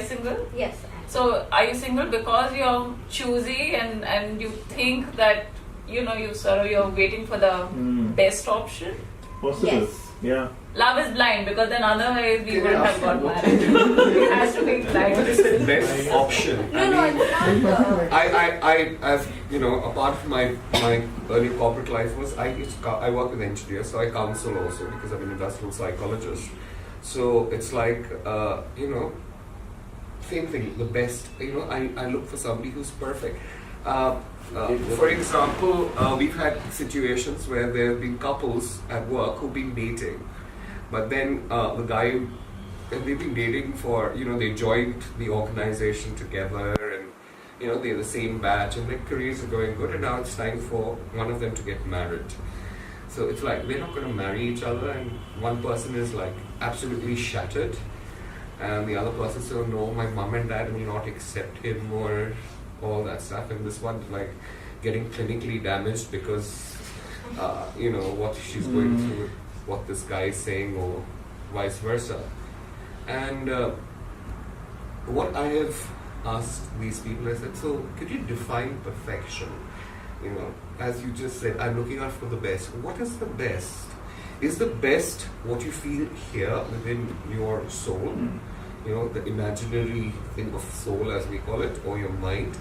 you single? Yes. So are you single because you're choosy and you think that you're waiting for the best option? Possible. Yes. Yeah. Love is blind, because then otherwise we wouldn't have got married. It has to be blind. What is the best option? No, it's not. I've apart from my early corporate life I work with engineers, so I counsel also because I'm an industrial psychologist. So it's like same thing. The best. I look for somebody who's perfect. For example, we've had situations where there have been couples at work who've been dating, but then the guy, they've been dating for, they joined the organization together and, they're the same batch and their careers are going good, and now it's time for one of them to get married. So it's like they're not going to marry each other, and one person is like absolutely shattered and the other person says, oh no, my mom and dad will not accept him or all that stuff, and this one's like getting clinically damaged because what she's going through, what this guy is saying, or vice versa. And what I have asked these people, I said, so could you define perfection? As you just said, I'm looking out for the best. What is the best? Is the best what you feel here within your soul? The imaginary thing of soul, as we call it, or your mind?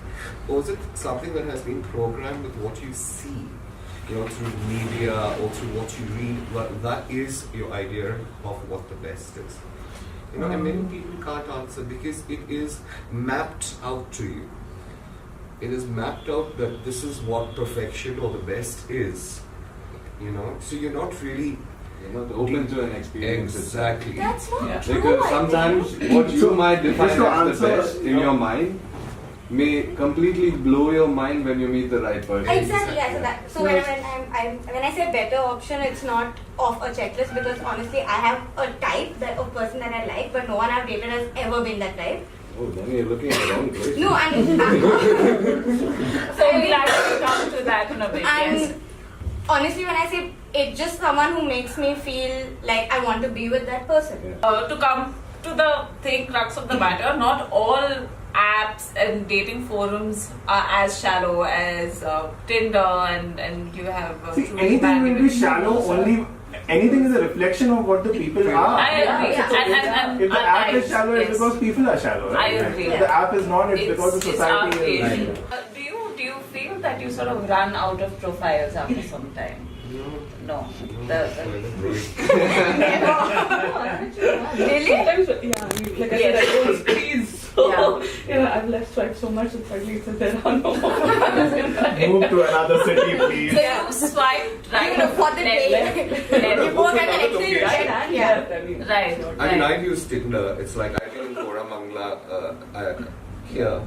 Or is it something that has been programmed with what you see, through media or through what you read? Well, that is your idea of what the best is. And many people can't answer because it is mapped out to you. It is mapped out that this is what perfection or the best is. So you're not really open to an experience. Exactly. That's not true. Because sometimes what you might define just to as the answer, best in your mind may completely blow your mind when you meet the right person. Exactly. Yeah, so when I say better option, it's not off a checklist, because honestly, I have a type of person that I like, but no one I've dated has ever been that type. Oh, then you're looking at the wrong place. No, and So we'll actually come to that in a bit. Yes. Honestly, when I say it's just someone who makes me feel like I want to be with that person. Yeah. To come to the crux of the matter, not all apps and dating forums are as shallow as Tinder, and you have anything will be shallow only. Anything is a reflection of what the people are. I agree. And if the app is shallow, it's because people are shallow. Right? I agree. If the app is not, it's because the society is. Do you feel that you sort of run out of profiles after some time? No. Really? Like I said, I go please. So, I've left swipe so much that suddenly there are no Move to another city, please. So you swipe right for the day. You both get an exchange. Right. I mean, I've used Tinder. It's like I live in Koramangala here.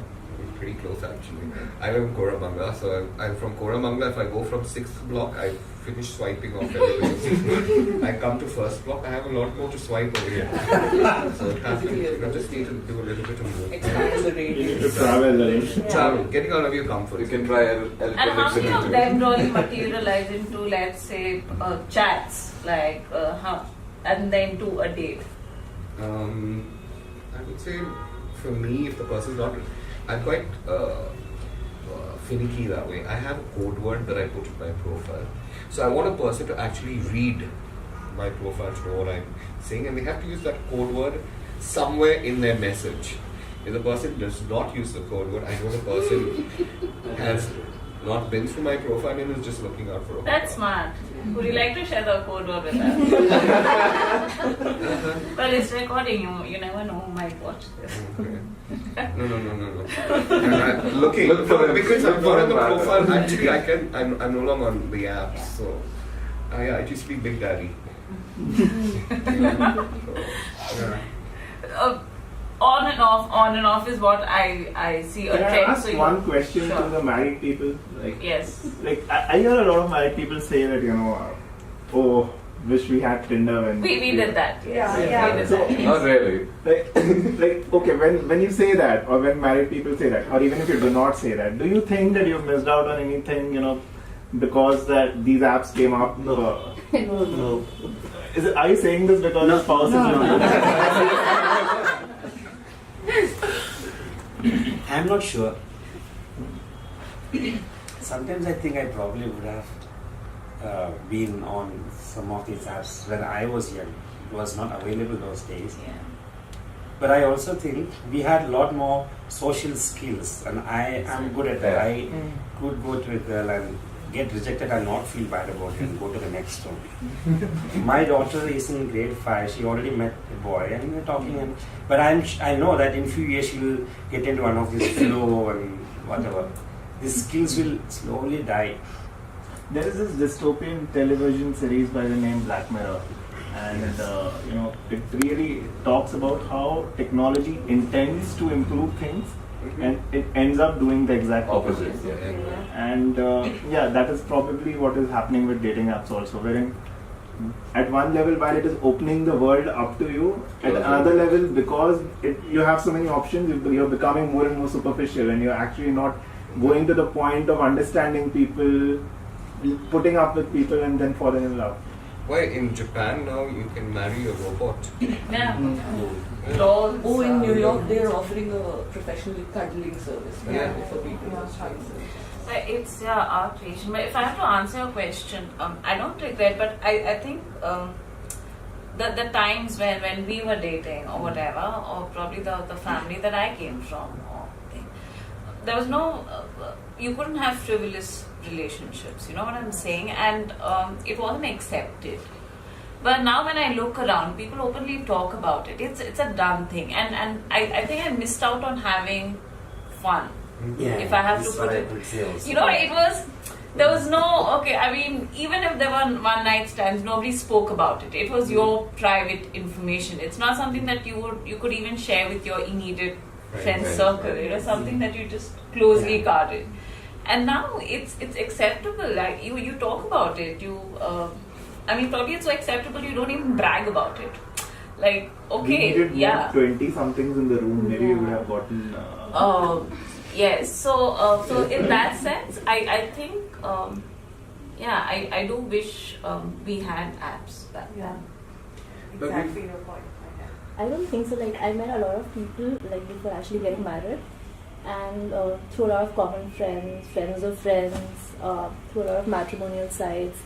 Pretty close actually. I live in Koramangala, so I'm from Koramangala. If I go from 6th block, I finish swiping off everything. I come to 1st block, I have a lot more to swipe over here. So it happens. I just need to do a little bit of more. Travel, getting out of your comfort. You can try And how many of them really materialize into, let's say, chats, like, and then to a date? I would say, for me, if the person's not, I'm quite finicky that way. I have a code word that I put in my profile. So I want a person to actually read my profile to know what I'm saying, and they have to use that code word somewhere in their message. If the person does not use the code word, I know the person has not been through my profile and is just looking out for a That's smart. Would you like to share the code word with us? Well, it's recording. You never know who might watch this. Okay. No. Look for it. Because I'm not on the profile. Actually, I'm no longer on the apps. So, it used to be Big Daddy. On and off is what I see a Can I trend. ask one question to the married people? Yes. I hear a lot of married people say that, wish we had Tinder when We did that. Yes. Yeah. We did So, that. Not really. Okay, when you say that, or when married people say that, or even if you do not say that, do you think that you've missed out on anything, because that these apps came up? No. Are you saying this because your spouse is not? I'm not sure. Sometimes I think I probably would have been on some of these apps when I was young. It was not available those days. Yeah. But I also think we had a lot more social skills, and I am good at that. I could go to a girl and get rejected and not feel bad about it and go to the next one. My daughter is in grade 5. She already met a boy and we're talking. But I know that in few years she will get into one of this flow and whatever. These skills will slowly die. There is this dystopian television series by the name Black Mirror, and it really talks about how technology intends to improve things, and it ends up doing the exact opposite. And that is probably what is happening with dating apps also, wherein at one level, while it is opening the world up to you, at another level, because you have so many options, you're becoming more and more superficial, and you're actually not going to the point of understanding people, putting up with people, and then falling in love. Why in Japan now you can marry a robot? Yeah. Oh, in New York they are offering a professional cuddling service for people. It's our creation. But if I have to answer your question, I don't regret, but I think the times when we were dating or whatever, or probably the family that I came from, or thing, there was no, you couldn't have frivolous relationships, you know what I'm saying? And it wasn't accepted. But now when I look around, people openly talk about it. It's a done thing, and I think I missed out on having fun. Yeah, if I have to put it, you know, there was no, okay, I mean, even if there were one night stands, nobody spoke about it. It was your private information. It's not something that you could even share with your immediate friend circle. You know, something that you just closely guarded. And now it's acceptable. Like you talk about it. I mean, probably it's so acceptable you don't even brag about it. Like, okay, we needed 20 somethings in the room. Maybe you would have gotten. Yes. So in that sense, I think I do wish we had apps back then. Exactly your point. I don't think so. Like, I met a lot of people like before actually getting married, and through a lot of common friends of friends, through a lot of matrimonial sites.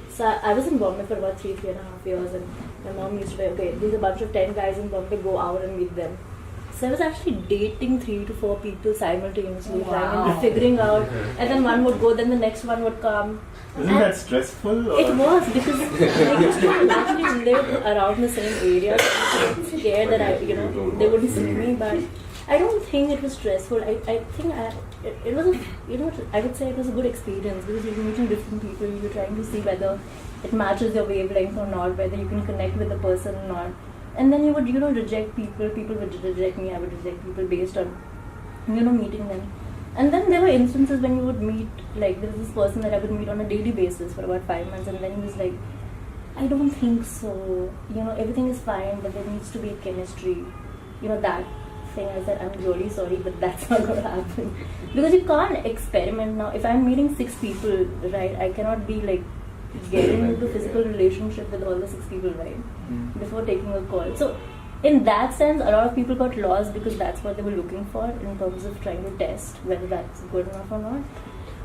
So I was in Bombay for about 3.5 years, and my mom used to say, okay, there's a bunch of 10 guys in Bombay, go out and meet them. So I was actually dating 3 to 4 people simultaneously, trying and figuring out, and then one would go, then the next one would come. Isn't that stressful? Or? It was, because I used to actually live around the same area. So I was scared that they wouldn't see me, but I don't think it was stressful. I think it was I would say it was a good experience, because you're meeting different people, you're trying to see whether it matches your wavelength or not, whether you can connect with the person or not. And then you would, reject people would reject me, I would reject people based on, meeting them. And then there were instances when you would meet, like there was this person that I would meet on a daily basis for about 5 months, and then he was like, I don't think so, everything is fine, but there needs to be chemistry, that thing. I said, I'm really sorry, but that's not going to happen. Because you can't experiment now. If I'm meeting 6 people, right, I cannot be like getting into physical relationship with all the 6 people, right, before taking a call. So in that sense, a lot of people got lost because that's what they were looking for in terms of trying to test whether that's good enough or not.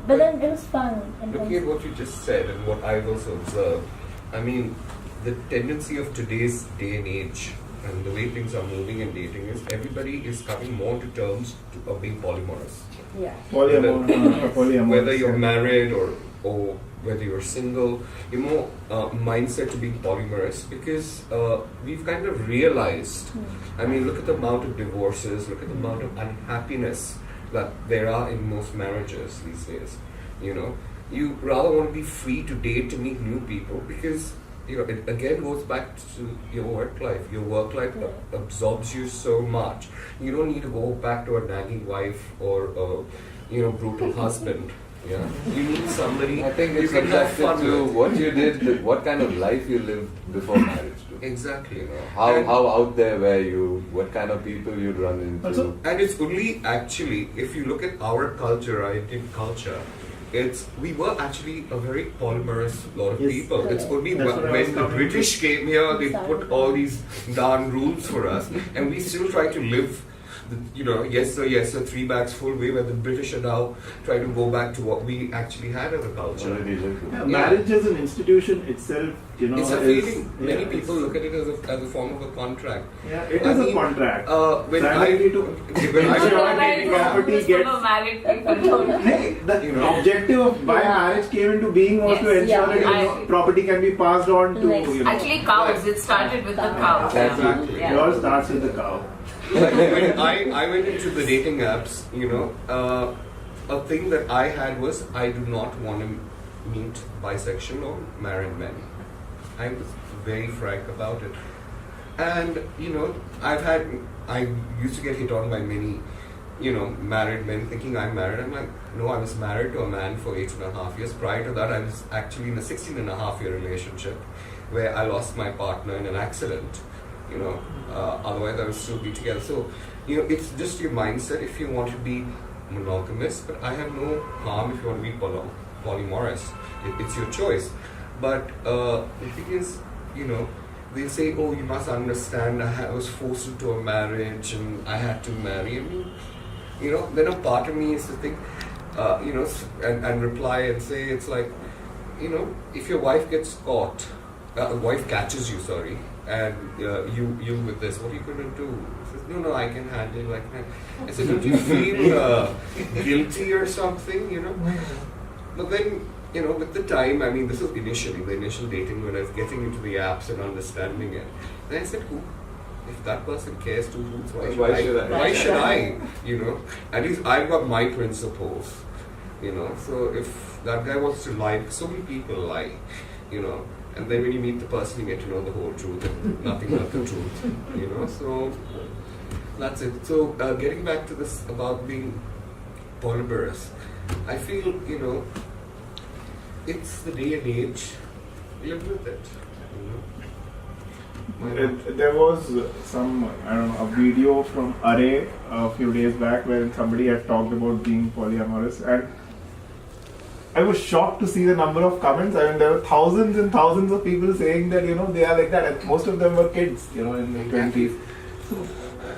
But then it was fun. Looking at what you just said and what I've also observed, I mean, the tendency of today's day and age and the way things are moving and dating is everybody is coming more to terms of being polyamorous. Yeah. Polyamorous. Whether you're married or whether you're single, you're more mindset to being polyamorous because we've kind of realized, I mean, look at the amount of divorces, look at the amount of unhappiness that there are in most marriages these days. You rather want to be free to date, to meet new people, because it again goes back to your work life. Your work life absorbs you so much. You don't need to go back to a nagging wife or a brutal husband. Yeah, you need somebody. I think you it's can have subjective fun to with. what you did, what kind of life you lived before marriage. Exactly. How out there were you? What kind of people you'd run into? And it's only actually, if you look at our culture, our Indian culture, we were actually a very polyamorous lot of people. It's only when the British came here, they put all these darn rules for us, and we still try to live yes sir, 3 bags full way, where the British are now trying to go back to what we actually had as a culture. Yeah, marriage as an institution itself, it's a is, feeling. Many people look at it as a form of a contract. Yeah, it is a contract. When Primarily to property gets. Married people. The objective of why marriage came into being was to ensure that property can be passed on to Actually, cows. It started with the cow. Exactly. It all starts with the cow. When I went into the dating apps, a thing that I had was I do not want to meet bisexual or married men. I was very frank about it. And, I used to get hit on by many, married men thinking I'm married. I'm like, no, I was married to a man for 8.5 years. Prior to that, I was actually in a 16.5-year relationship where I lost my partner in an accident. Otherwise I would still be together. So, it's just your mindset if you want to be monogamous, but I have no harm if you want to be polyamorous. It's your choice. But the thing is, they say, oh, you must understand, I was forced into a marriage and I had to marry. I mean, then a part of me is to think, and reply and say, it's like, if your wife gets caught, wife catches you, sorry, and you with this, what are you going to do? He says, no, I can handle it like that. I said, don't you feel guilty or something, But then, with the time, I mean, this was initially, the initial dating when I was getting into the apps and understanding it. Then I said, if that person cares to roots, why should I? At least I've got my principles, So if that guy wants to lie, so many people lie, And then when you meet the person, you get to know the whole truth and nothing but the truth, So that's it. So getting back to this about being polyamorous, I feel, it's the day and age. Live with it. There was a video from Array a few days back where somebody had talked about being polyamorous, and I was shocked to see the number of comments. I mean, there were thousands and thousands of people saying that, they are like that, and most of them were kids, in their 20s. So,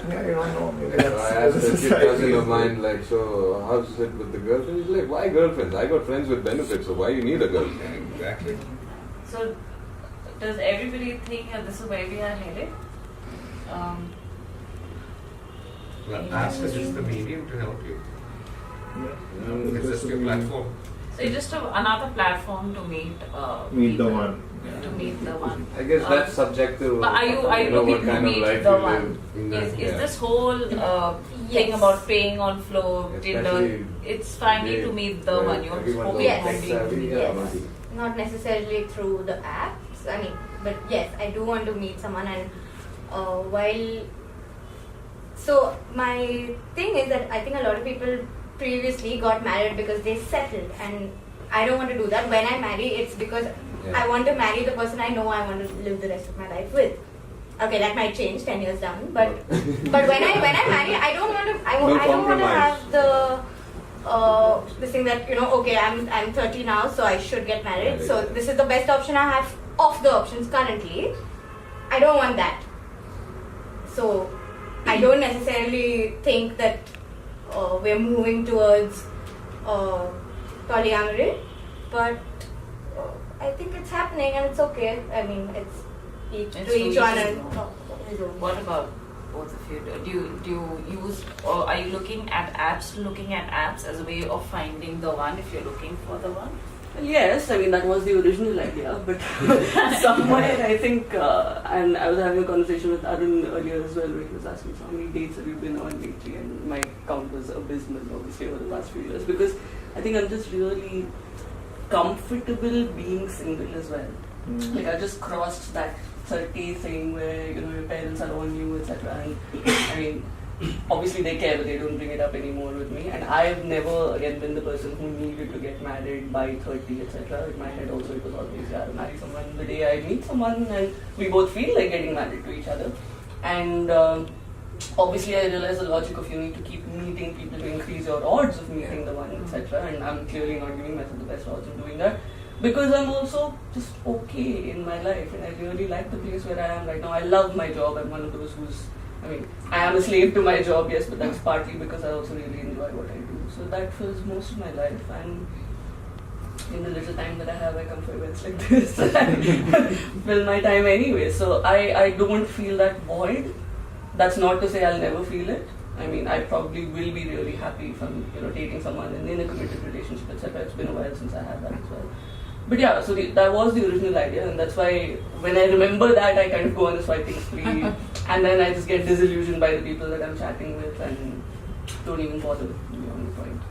I don't know. Maybe I asked a kid cousin of mine, like, so how's it with the girlfriend? He's like, why girlfriends? I got friends with benefits, so why you need a girlfriend? Exactly. So, does everybody think that this is where we are headed? Ask is just the medium to help you. It's just your platform. So it's just another platform to meet the people, one. To meet the one. I guess that's subjective. But are you looking to meet the one? Is this whole thing about paying on flow, Tinder, it's finally to meet the one. You're hoping Yes. Not necessarily through the apps. But yes, I do want to meet someone, and so my thing is that I think a lot of people previously got married because they settled, and I don't want to do that. When I marry, it's because I want to marry the person I know I want to live the rest of my life with. Okay, that might change 10 years down, but when I marry, I don't want to. I don't want to have the this thing that okay, I'm 30 now, so I should get married. So this is the best option I have of the options currently. I don't want that. So I don't necessarily think that we're moving towards polyamory, but I think it's happening and it's okay. I mean, it's each one and his own. What about both of you? Do you use, or are you looking at apps as a way of finding the one if you're looking for the one? Yes, I mean that was the original idea, but somewhere I think, and I was having a conversation with Arun earlier as well, where he was asking how many dates have you been on lately, and my count was abysmal obviously over the past few years, because I think I'm just really comfortable being single as well. Like I just crossed that 30 thing where your parents are on you, etc. And I mean, obviously they care, but they don't bring it up anymore with me. And I've never again been the person who needed to get married by 30, etc. In my head also it was always, I'll marry someone the day I meet someone and we both feel like getting married to each other. And obviously I realized the logic of you need to keep meeting people to increase your odds of meeting the one, etc. And I'm clearly not giving myself the best odds of doing that, because I'm also just okay in my life and I really like the place where I am right now. I love my job. I'm one of those who's I mean, I am a slave to my job, yes, but that's partly because I also really enjoy what I do. So that fills most of my life, and in the little time that I have, I come for events like this and fill my time anyway. So I don't feel that void. That's not to say I'll never feel it. I mean, I probably will be really happy if I'm, dating someone and in a committed relationship, etc. It's been a while since I had that as well. But yeah, so that was the original idea, and that's why when I remember that, I kind of go on this fighting spree, and then I just get disillusioned by the people that I'm chatting with and don't even bother beyond the point.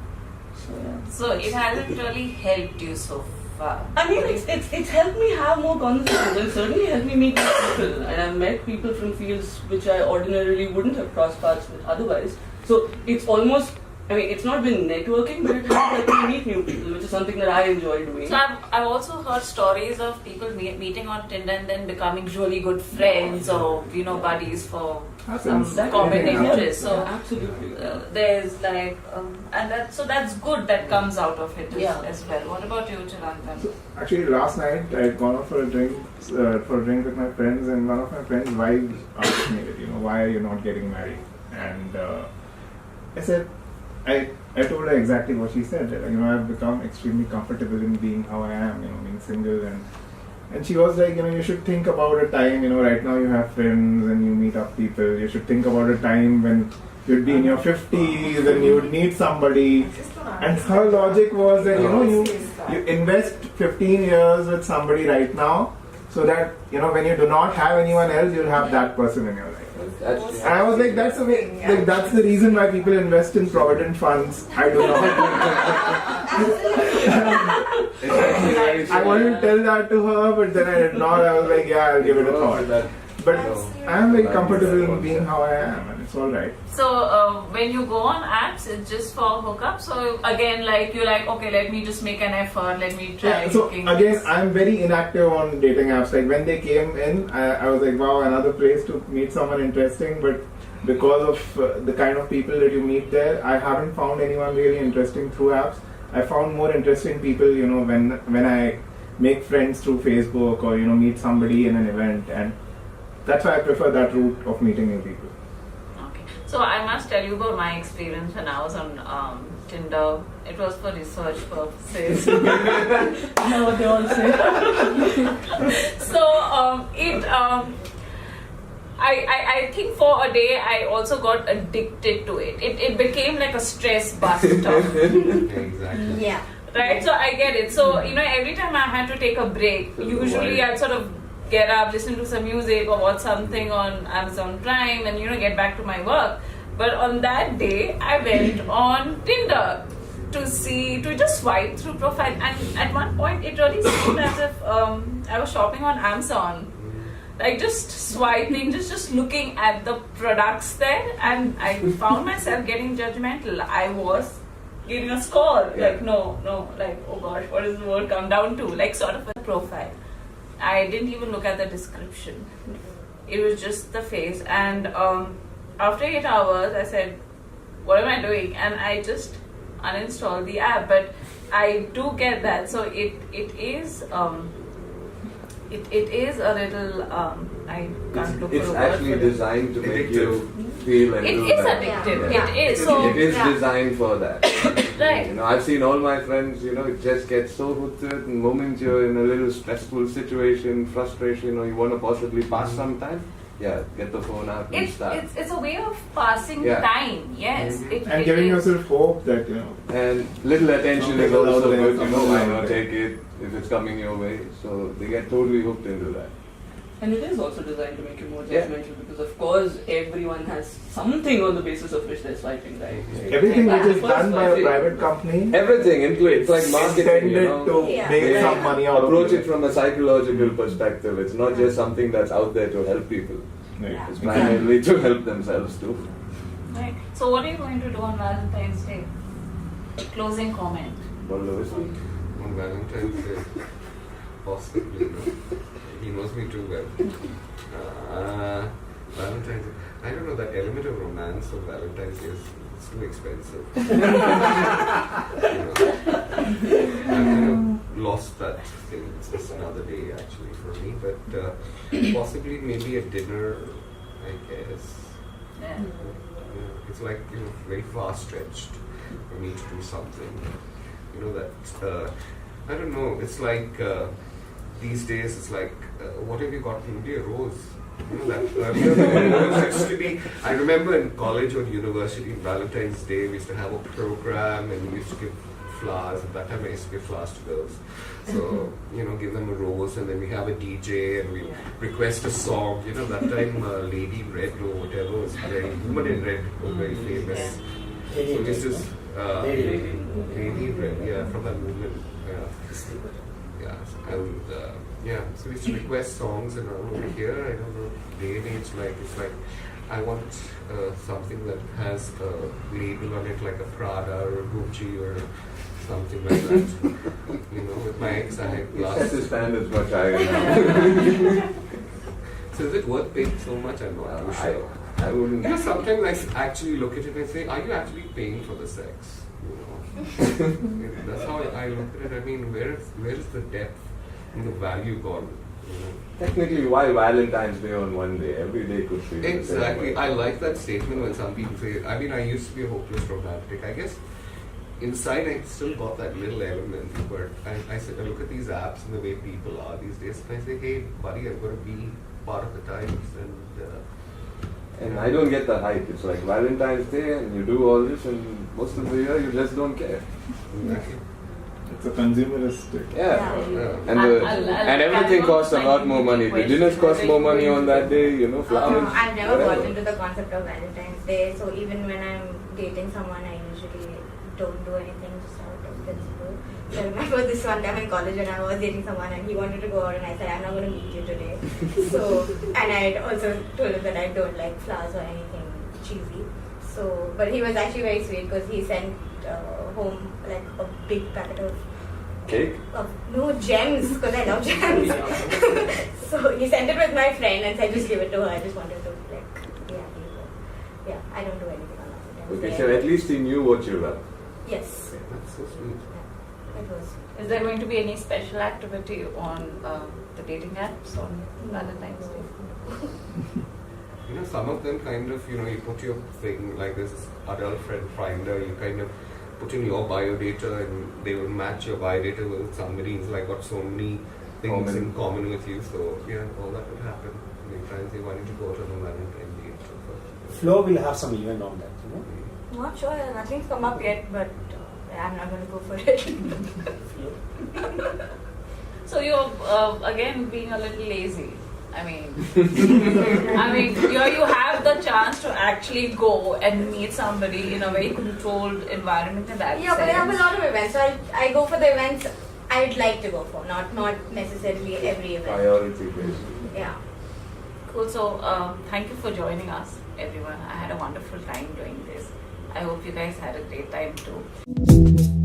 So yeah. So it hasn't really helped you so far. I mean, it's helped me have more conversations, and certainly helped me meet new people. And I've met people from fields which I ordinarily wouldn't have crossed paths with otherwise. So it's almost, I mean, it's not been networking, but it has helped me meet new people, which is something that I enjoy doing. So I've also heard stories of people meeting on Tinder and then becoming really good friends or buddies for some common interest. So absolutely, there's like and that's good that comes out of it as well. What about you, Chirantan? So actually, last night I had gone out for a drink with my friends, and one of my friends' wives asked me that, why are you not getting married? And I said, I told her exactly what she said. I've become extremely comfortable in being how I am, being single, and she was like, you should think about a time, right now you have friends and you meet up people. You should think about a time when you'd be in your 50s and you would need somebody. And her logic was that, you invest 15 years with somebody right now, so that, when you do not have anyone else, you'll have that person in your life. And I was like, that's the way, that's the reason why people invest in provident funds. I do not. I wanted to tell that to her, but then I did not. I was like, yeah, I'll give it a thought. But I am very comfortable in being how I am, and it's alright. So when you go on apps, it's just for hookups. So again, you're like, okay, let me just make an effort. Let me try. So again, I'm very inactive on dating apps. Like when they came in, I was like, wow, another place to meet someone interesting. But because of the kind of people that you meet there, I haven't found anyone really interesting through apps. I found more interesting people, when I make friends through Facebook or meet somebody in an event, and that's why I prefer that route of meeting new people. Okay. So I must tell you about my experience when I was on Tinder. It was for research purposes. Now what they all say. So I think for a day I also got addicted to it. It became like a stress buster. Exactly. Yeah. Right? So I get it. So, every time I had to take a break, usually I'd sort of get up, listen to some music or watch something on Amazon Prime and, get back to my work. But on that day, I went on Tinder to just swipe through profile. And at one point, it really seemed as if I was shopping on Amazon. Like just swiping, just looking at the products there, and I found myself getting judgmental. I was giving a score, like no, like oh gosh, what does the word come down to? Like sort of a profile. I didn't even look at the description. It was just the face, and after 8 hours, I said, "What am I doing?" And I just uninstalled the app. But I do get that, so it is. It is a little, I can't look for a word. It's actually designed to make you feel and It do is that. addictive. Yeah. It is. So It is designed for that. right. I've seen all my friends, just get so hooked to it. The moment you're in a little stressful situation, frustration, or you want to possibly pass some time, get the phone out and start. It's a way of passing time. Yes. And giving yourself hope that, And little attention is also good, why not take it if it's coming your way. So they get totally hooked into that. And it is also designed to make you more judgmental because, of course, everyone has something on the basis of which they're swiping, right? Everything which is done by a private company, Everything, including it's like marketing, intended to make some money out of approach it. it from a psychological perspective. It's not just something that's out there to help people. Right. It's primarily to help themselves too. Right. So what are you going to do on Valentine's Day? Closing comment. What do we see? On Valentine's Day, possibly. He knows me too well. Valentine's Day. I don't know, that element of romance of Valentine's Day is too expensive. I've kind of lost that thing. It's just another day actually for me. But possibly maybe a dinner, I guess. Yeah. It's like, very far stretched for me to do something. That I don't know. It's like these days. It's like, what have you got? Maybe a rose. That earlier the rose used to be. I remember in college or university, Valentine's Day, we used to have a program and we used to give flowers. At that time, I used to give flowers to girls. So, give them a rose, and then we have a DJ and we request a song. That time, Lady in Red or whatever was Woman in Red was very famous. So this is Lady in Red, from that movement. So we used to request songs, and over here, I don't know, day and age, it's like, I want something that has a label on it, like a Prada or a Gucci or something like that. With my ex, I had glasses. Set the standards much higher now. So is it worth paying so much? I'm not too sure. I wouldn't. Sometimes I actually look at it and say, are you actually paying for the sex? That's how I look at it. I mean, where is the depth and the value gone? Technically, why Valentine's Day on one day? Every day could be. Exactly. I like that statement when some people say, I mean, I used to be a hopeless romantic. I guess inside I still got that little element, but I look at these apps and the way people are these days, and I say, hey, buddy, I've got to be part of the times. And I don't get the hype. It's like Valentine's Day and you do all this, and most of the year you just don't care. Exactly. It's a consumeristic. Yeah. And everything costs a lot more money. The dinners cost more money on that day, flowers. I've never got into the concept of Valentine's Day, so even when I'm dating someone, I usually don't do anything just out of principle. So I remember this one time in college when I was dating someone and he wanted to go out and I said, I'm not going to meet you today. And I also told him that I don't like flowers or anything cheesy. But he was actually very sweet because he sent home like a big packet of cake? No, gems, because I love gems. So he sent it with my friend and said, just give it to her. I just wanted to I don't do anything on Valentine's Day. Okay, so at least he knew what you love. Yes. That's so sweet. It was. Is there going to be any special activity on the dating apps on Valentine's Day? Some of them kind of, you put your thing like this adult friend finder, you kind of put in your bio data and they will match your bio data with somebody who's like got so many things in common with you. So, all that would happen. Many times they wanted to go to the Valentine's Day. Flo will have some event on that, Not sure, nothing's come up yet, but I'm not going to go for it. So you're again being a little lazy. I mean, you have the chance to actually go and meet somebody in a very controlled environment in that Yeah, but I have a sense. lot of events, so I go for the events I'd like to go for, not necessarily every event. Priority based. Yeah. Cool. So thank you for joining us, everyone. I had a wonderful time doing this. I hope you guys had a great time too.